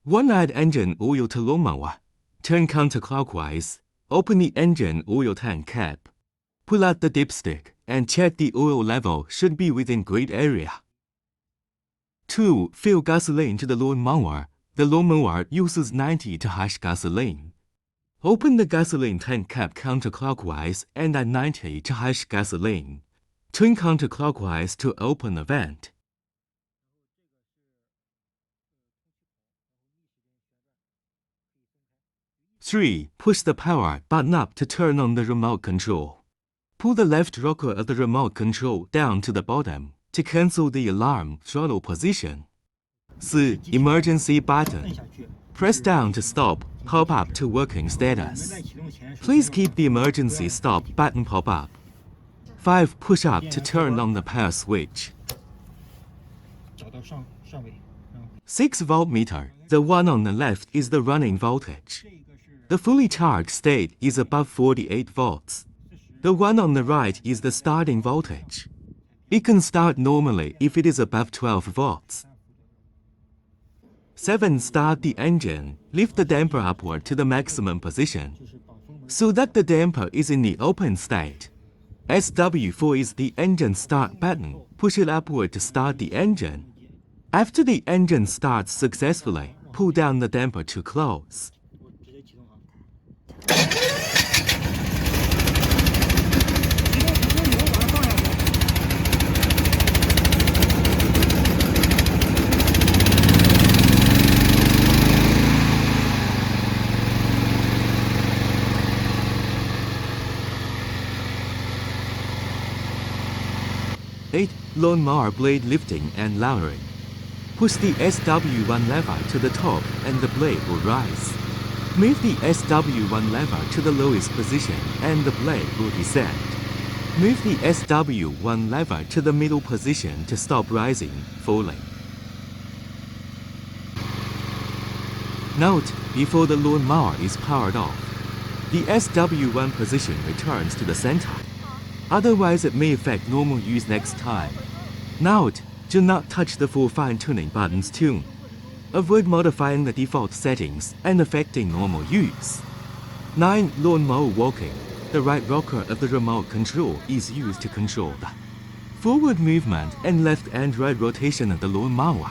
1. Add engine oil to lawnmower. Turn counterclockwise. Open the engine oil tank cap. Pull out the dipstick and check the oil level should be within grid area. 2. Fill gasoline to the lawnmower. The lawnmower uses 90 to hash gasoline. Open the gasoline tank cap counterclockwise and add 90 to hash gasoline. Turn counterclockwise to open the vent. 3. Push the power button up to turn on the remote control. Pull the left rocker of the remote control down to the bottom to cancel the alarm throttle position. 4. Emergency button. Press down to stop, pop up to working status. Please keep the emergency stop button pop up. 5. Push up to turn on the power switch. 6 voltmeter. The one on the left is the running voltage. The fully charged state is above 48 volts. The one on the right is the starting voltage. It can start normally if it is above 12 volts. 7. Start the engine. Lift the damper upward to the maximum position so that the damper is in the open state. SW4 is the engine start button. Push it upward to start the engine. After the engine starts successfully, pull down the damper to close. Eight. Lawnmower blade lifting and lowering. Push the SW1 lever to the top and the blade will rise. Move the SW1 lever to the lowest position and the blade will descend. Move the SW1 lever to the middle position to stop rising, falling. Note, before the lawnmower is powered off, the SW1 position returns to the center. Otherwise, it may affect normal use next time. Note, do not touch the full fine-tuning buttons tune. Avoid modifying the default settings and affecting normal use. 9. Lawnmower walking. The right rocker of the remote control is used to control the forward movement and left and right rotation of the lawnmower.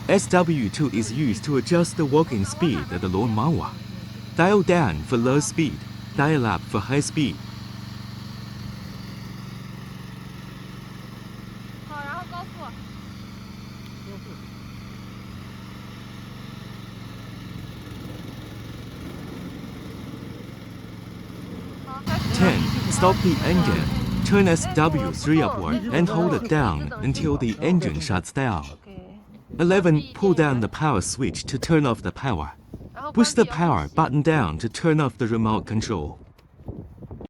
SW2 is used to adjust the walking speed of the lawnmower. Dial down for low speed, dial up for high speed. 好，然后高速。 10. Stop the engine. Turn SW3 upward and hold it down until the engine shuts down. 11. Pull down the power switch to turn off the power. Push the power button down to turn off the remote control.